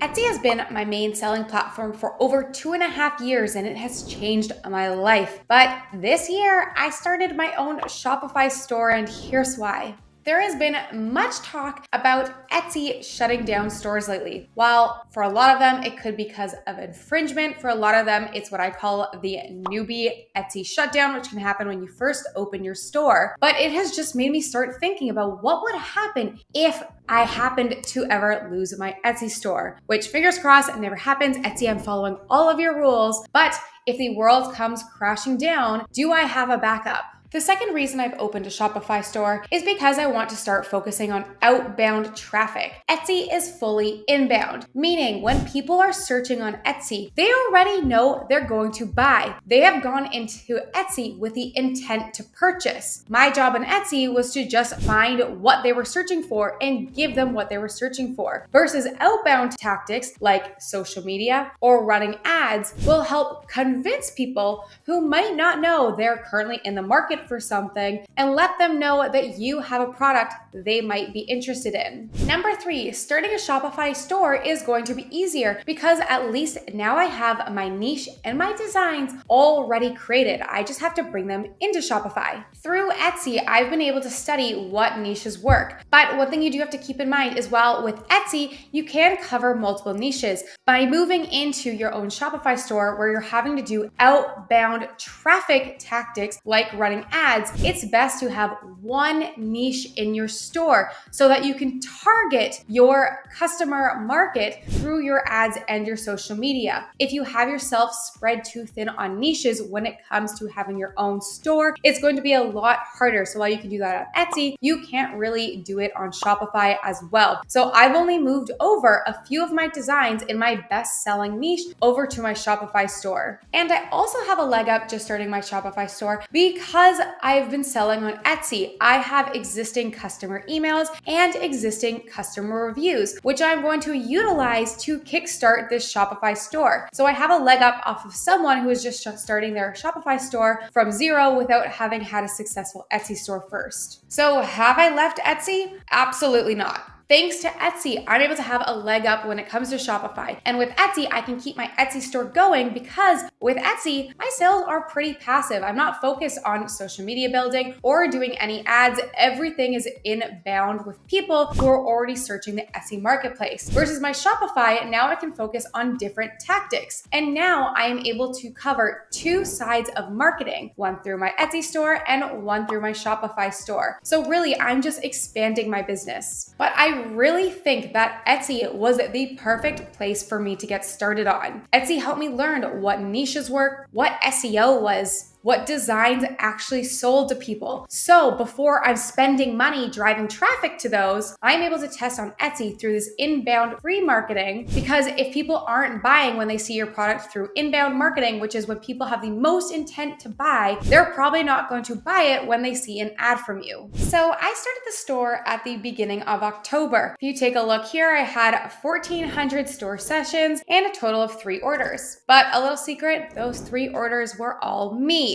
Etsy has been my main selling platform for over 2.5 years and it has changed my life. But this year, I started my own Shopify store, and here's why. There has been much talk about Etsy shutting down stores lately. While for a lot of them, it could be because of infringement. For a lot of them, it's what I call the newbie Etsy shutdown, which can happen when you first open your store. But it has just made me start thinking about what would happen if I happened to ever lose my Etsy store, which fingers crossed, it never happens. Etsy, I'm following all of your rules. But if the world comes crashing down, do I have a backup? The second reason I've opened a Shopify store is because I want to start focusing on outbound traffic. Etsy is fully inbound, meaning when people are searching on Etsy, they already know they're going to buy. They have gone into Etsy with the intent to purchase. My job on Etsy was to just find what they were searching for and give them what they were searching for. Versus outbound tactics like social media or running ads will help convince people who might not know they're currently in the market for something and let them know that you have a product they might be interested in. Number 3, starting a Shopify store is going to be easier because at least now I have my niche and my designs already created. I just have to bring them into Shopify. Through Etsy, I've been able to study what niches work. But one thing you do have to keep in mind is while with Etsy, you can cover multiple niches. By moving into your own Shopify store where you're having to do outbound traffic tactics like running ads, it's best to have one niche in your store so that you can target your customer market through your ads and your social media. If you have yourself spread too thin on niches when it comes to having your own store, it's going to be a lot harder. So while you can do that on Etsy, you can't really do it on Shopify as well. So I've only moved over a few of my designs in my best-selling niche over to my Shopify store. And I also have a leg up just starting my Shopify store because I've been selling on Etsy. I have existing customer emails and existing customer reviews, which I'm going to utilize to kickstart this Shopify store. So I have a leg up off of someone who is just starting their Shopify store from zero without having had a successful Etsy store first. So have I left Etsy? Absolutely not. Thanks to Etsy, I'm able to have a leg up when it comes to Shopify. And with Etsy, I can keep my Etsy store going because with Etsy, my sales are pretty passive. I'm not focused on social media building or doing any ads. Everything is inbound with people who are already searching the Etsy marketplace. Versus my Shopify, now I can focus on different tactics. And now I am able to cover two sides of marketing, one through my Etsy store and one through my Shopify store. So really, I'm just expanding my business. But I really think that Etsy was the perfect place for me to get started on. Etsy helped me learn what niches work, what SEO was, what designs actually sold to people. So before I'm spending money driving traffic to those, I'm able to test on Etsy through this inbound free marketing, because if people aren't buying when they see your product through inbound marketing, which is when people have the most intent to buy, they're probably not going to buy it when they see an ad from you. So I started the store at the beginning of October. If you take a look here, I had 1,400 store sessions and a total of 3 orders. But a little secret, those 3 orders were all me.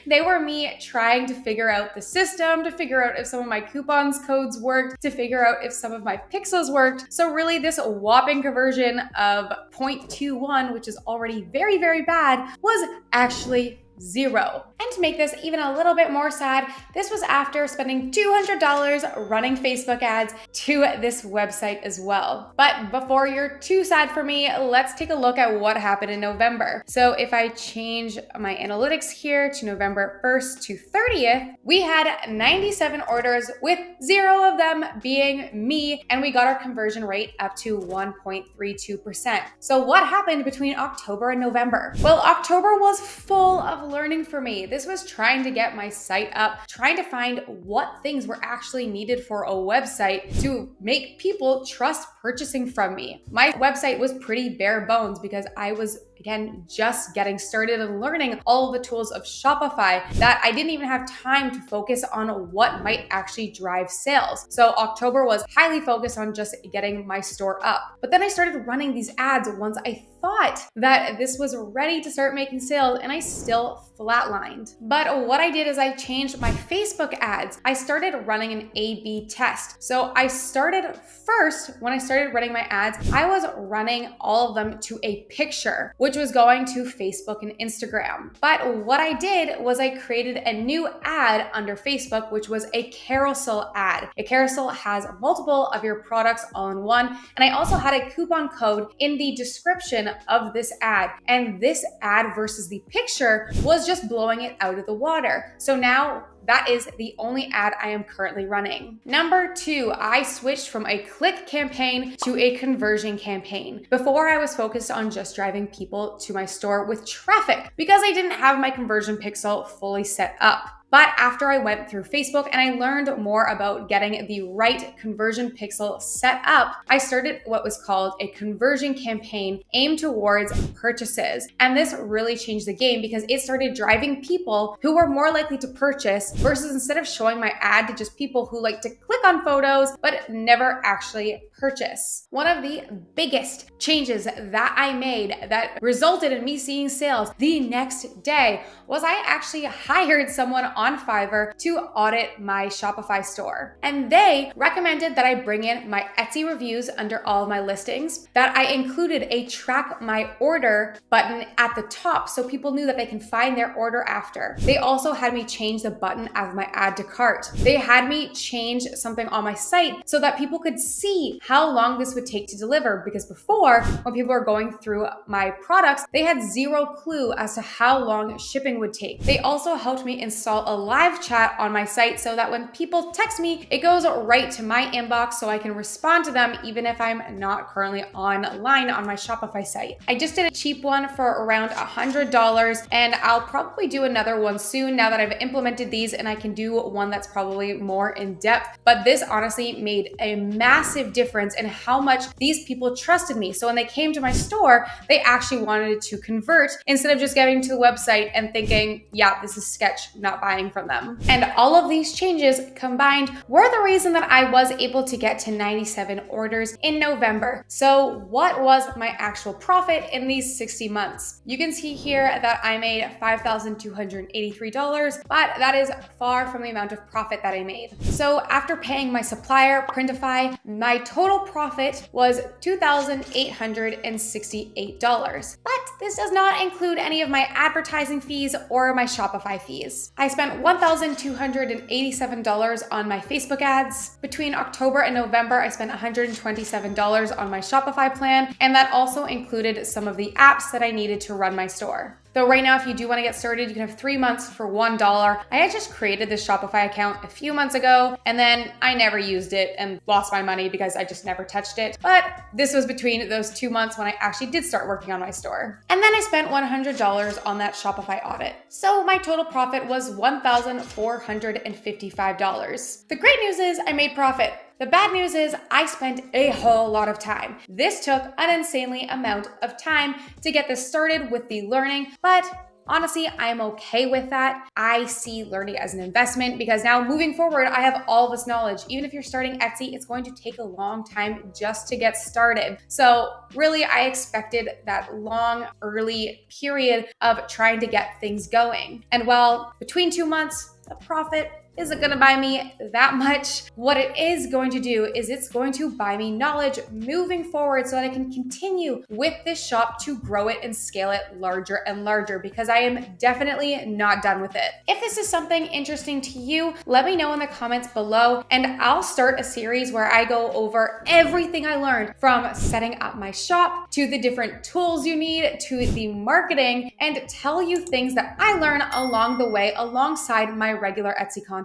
They were me trying to figure out the system, to figure out if some of my coupons codes worked, to figure out if some of my pixels worked. So really this whopping conversion of 0.21, which is already very, very bad, was actually 0. And to make this even a little bit more sad, this was after spending $200 running Facebook ads to this website as well. But before you're too sad for me, let's take a look at what happened in November. So if I change my analytics here to November 1st to 30th, we had 97 orders with 0 of them being me, and we got our conversion rate up to 1.32%. So what happened between October and November? Well, October was full of learning for me. This was trying to get my site up, trying to find what things were actually needed for a website to make people trust purchasing from me. My website was pretty bare bones because I was, again, just getting started and learning all of the tools of Shopify that I didn't even have time to focus on what might actually drive sales. So October was highly focused on just getting my store up. But then I started running these ads once I thought that this was ready to start making sales, and I still flatlined. But what I did is I changed my Facebook ads. I started running an A/B test. So I started first, when I started started running my ads, I was running all of them to a picture, which was going to Facebook and Instagram. But what I did was I created a new ad under Facebook, which was a carousel ad. A carousel has multiple of your products all in one. And I also had a coupon code in the description of this ad. And this ad versus the picture was just blowing it out of the water. So now that is the only ad I am currently running. Number 2, I switched from a click campaign to a conversion campaign. Before, I was focused on just driving people to my store with traffic because I didn't have my conversion pixel fully set up. But after I went through Facebook and I learned more about getting the right conversion pixel set up, I started what was called a conversion campaign aimed towards purchases. And this really changed the game because it started driving people who were more likely to purchase versus instead of showing my ad to just people who like to click on photos but never actually purchase. One of the biggest changes that I made that resulted in me seeing sales the next day was I actually hired someone on Fiverr to audit my Shopify store. And they recommended that I bring in my Etsy reviews under all of my listings, that I included a track my order button at the top so people knew that they can find their order after. They also had me change the button of my add to cart. They had me change something on my site so that people could see how long this would take to deliver, because before, when people were going through my products, they had zero clue as to how long shipping would take. They also helped me install a live chat on my site so that when people text me, it goes right to my inbox so I can respond to them even if I'm not currently online on my Shopify site. I just did a cheap one for around $100, and I'll probably do another one soon now that I've implemented these, and I can do one that's probably more in depth. But this honestly made a massive difference in how much these people trusted me. So when they came to my store, they actually wanted to convert instead of just getting to the website and thinking, yeah, this is sketch, not buying from them. And all of these changes combined were the reason that I was able to get to 97 orders in November. So what was my actual profit in these 60 months? You can see here that I made $5,283, but that is far from the amount of profit that I made. So after paying my supplier, Printify, my total profit was $2,868. But this does not include any of my advertising fees or my Shopify fees. I spent $1,287 on my Facebook ads. Between October and November, I spent $127 on my Shopify plan, and that also included some of the apps that I needed to run my store. Though right now, if you do want to get started, you can have 3 months for $1. I had just created this Shopify account a few months ago, and then I never used it and lost my money because I just never touched it. But this was between those 2 months when I actually did start working on my store. And then I spent $100 on that Shopify audit. So my total profit was $1,455. The great news is I made profit. The bad news is I spent a whole lot of time. This took an insanely amount of time to get this started with the learning, but honestly, I'm okay with that. I see learning as an investment because now moving forward, I have all this knowledge. Even if you're starting Etsy, it's going to take a long time just to get started. So really, I expected that long, early period of trying to get things going. And while between 2 months, the profit isn't going to buy me that much. What it is going to do is it's going to buy me knowledge moving forward so that I can continue with this shop to grow it and scale it larger and larger, because I am definitely not done with it. If this is something interesting to you, let me know in the comments below, and I'll start a series where I go over everything I learned from setting up my shop to the different tools you need to the marketing, and tell you things that I learn along the way alongside my regular Etsy content.